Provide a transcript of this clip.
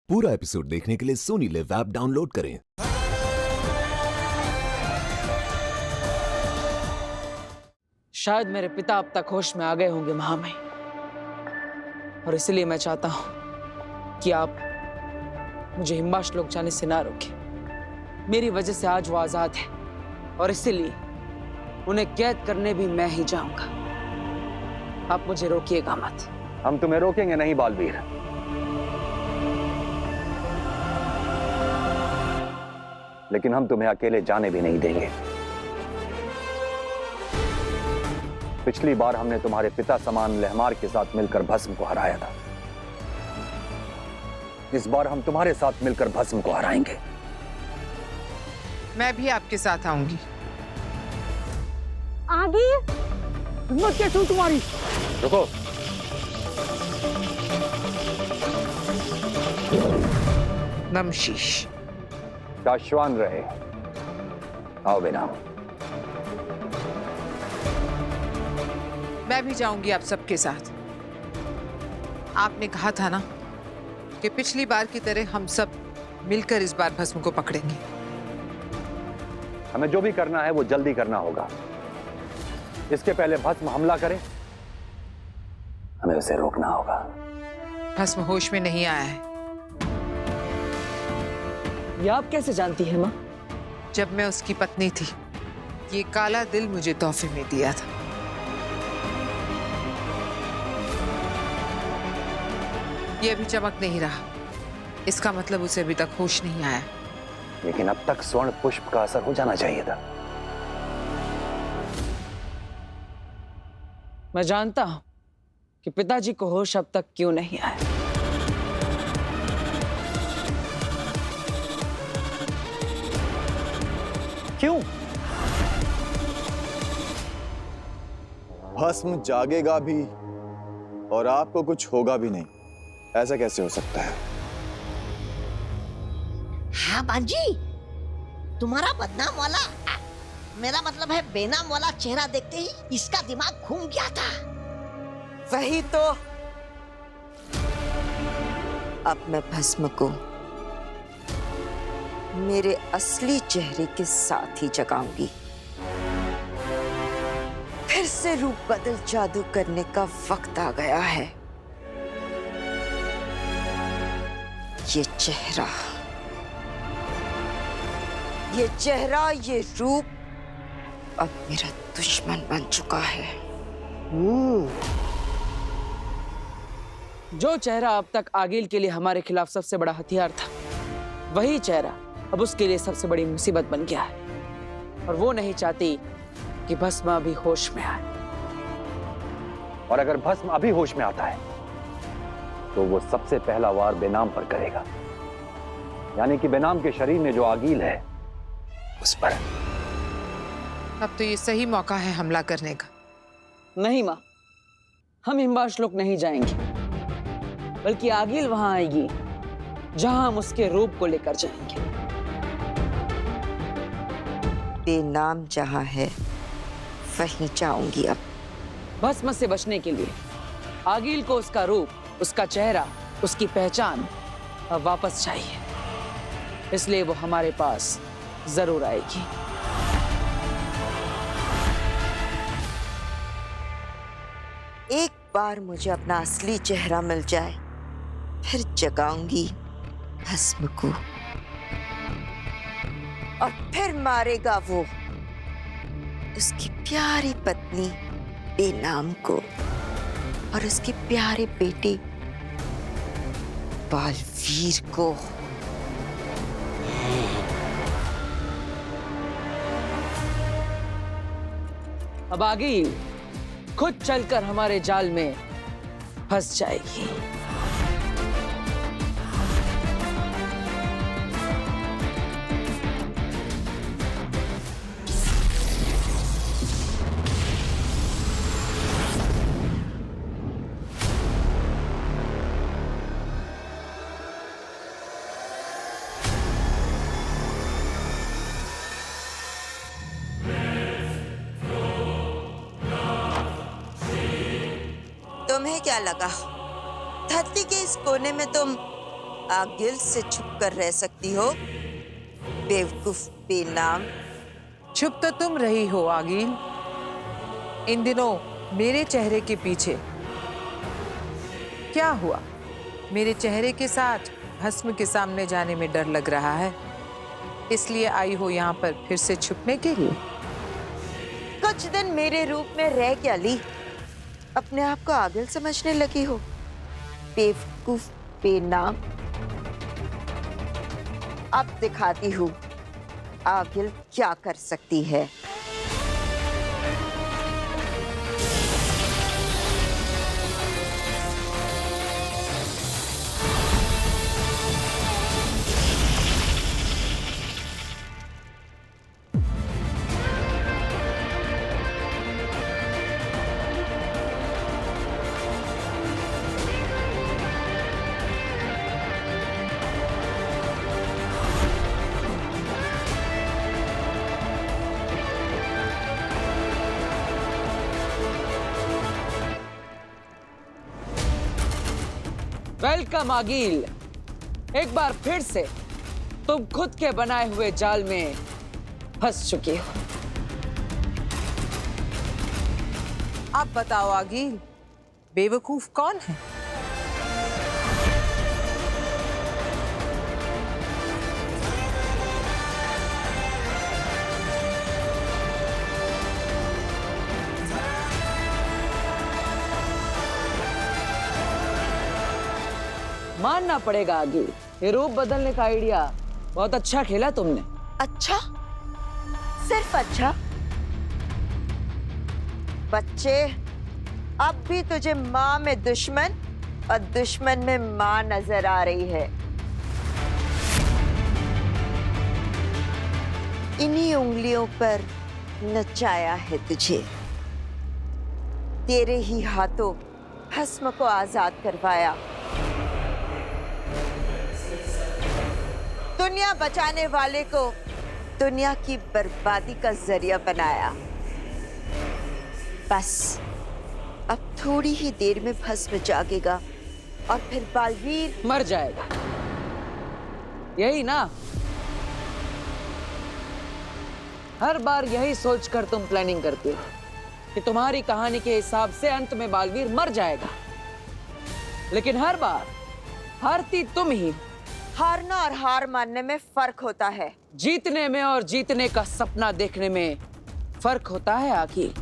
पूरा एपिसोड देखने के लिए सोनी लिव ऐप डाउनलोड करें। शायद मेरे पिता अब तक होश में आ गए होंगे महामहिम, और इसलिए मैं चाहता हूं कि आप मुझे हिम्बाश्लोक जाने से ना रोकें। मेरी वजह से आज वो आजाद है और इसीलिए उन्हें कैद करने भी मैं ही जाऊंगा। आप मुझे रोकिएगा मत। हम तुम्हें रोकेंगे नहीं बालवीर। लेकिन हम तुम्हें अकेले जाने भी नहीं देंगे। पिछली बार हमने तुम्हारे पिता समान लहमार के साथ मिलकर भस्म को हराया था। इस बार हम तुम्हारे साथ मिलकर भस्म को हराएंगे। मैं भी आपके साथ आऊंगी। आगे हिम्मत कैसे हुई तुम्हारी? रुको। नमशीश शाश्वान रहे। आओ बेनाम। मैं भी जाऊंगी आप सबके साथ। आपने कहा था ना कि पिछली बार की तरह हम सब मिलकर इस बार भस्म को पकड़ेंगे। हमें जो भी करना है वो जल्दी करना होगा। इसके पहले भस्म हमला करे, हमें उसे रोकना होगा। भस्म होश में नहीं आया है। ये आप कैसे जानती हैं माँ? जब मैं उसकी पत्नी थी, ये काला दिल मुझे तोहफे में दिया था। ये अभी चमक नहीं रहा, इसका मतलब उसे अभी तक होश नहीं आया। लेकिन अब तक स्वर्ण पुष्प का असर हो जाना चाहिए था। मैं जानता हूं कि पिताजी को होश अब तक क्यों नहीं आया। क्यों? भस्म जागेगा भी और आपको कुछ होगा भी नहीं। ऐसा कैसे हो सकता है? हाँ बांजी, तुम्हारा बदनाम वाला, मेरा मतलब है बेनाम वाला चेहरा देखते ही इसका दिमाग घूम गया था। वही तो। अब मैं भस्म को मेरे असली चेहरे के साथ ही जगाऊंगी। फिर से रूप बदल जादू करने का वक्त आ गया है। ये चेहरा, ये रूप अब मेरा दुश्मन बन चुका है। जो चेहरा अब तक आगिल के लिए हमारे खिलाफ सबसे बड़ा हथियार था, वही चेहरा अब उसके लिए सबसे बड़ी मुसीबत बन गया है। और वो नहीं चाहती कि भस्म अभी होश में आए। और अगर भस्म अभी होश में आता है तो वो सबसे पहला वार बेनाम पर करेगा, यानी कि बेनाम के शरीर में जो आगील है उस पर। अब तो ये सही मौका है हमला करने का। नहीं माँ, हम हिम्बाश्लोक नहीं जाएंगे, बल्कि आगिल वहां आएगी जहां हम उसके रूप को लेकर जाएंगे। बेनाम जहां है वहीं जाऊंगी। अब भस्म से बचने के लिए आगिल को उसका रूप, उसका चेहरा, उसकी पहचान अब वापस चाहिए। इसलिए वो हमारे पास जरूर आएगी। एक बार मुझे अपना असली चेहरा मिल जाए, फिर जगाऊंगी भस्म को, और फिर मारेगा वो उसकी प्यारी पत्नी बेनाम को और उसके प्यारे बेटे बालवीर को। अब आगिल खुद चलकर हमारे जाल में फंस जाएगी। तुम्हें क्या लगा धरती के इस कोने में तुम आगिल से छुप कर रह सकती हो, बेवकूफ बेनाम। चुप तो तुम रही हो आगिल। इन दिनों मेरे चेहरे के पीछे क्या हुआ? मेरे चेहरे के साथ भस्म के सामने जाने में डर लग रहा है, इसलिए आई हो यहाँ पर फिर से छुपने के लिए। कुछ दिन मेरे रूप में रह क्या ली, अपने आप को आगिल समझने लगी हो, बेवकूफ बेनाम। अब दिखाती हूँ आगिल क्या कर सकती है। वेलकम आगिल। एक बार फिर से तुम खुद के बनाए हुए जाल में फंस चुकी हो। अब बताओ आगिल, बेवकूफ कौन है? मानना पड़ेगा आगिल, ये रूप बदलने का आइडिया बहुत अच्छा खेला तुमने। अच्छा? सिर्फ अच्छा? बच्चे, अब भी तुझे माँ में दुश्मन और दुश्मन में माँ नजर आ रही है। इन्हीं उंगलियों पर नचाया है तुझे, तेरे ही हाथों भस्म को आजाद करवाया, दुनिया बचाने वाले को दुनिया की बर्बादी का जरिया बनाया। बस अब थोड़ी ही देर में भस्म जागेगा और फिर बालवीर मर जाएगा, यही ना? हर बार यही सोचकर तुम प्लानिंग करती हो कि तुम्हारी कहानी के हिसाब से अंत में बालवीर मर जाएगा, लेकिन हर बार हारती तुम ही। हारना और हार मानने में फर्क होता है। जीतने में और जीतने का सपना देखने में फर्क होता है आखिर।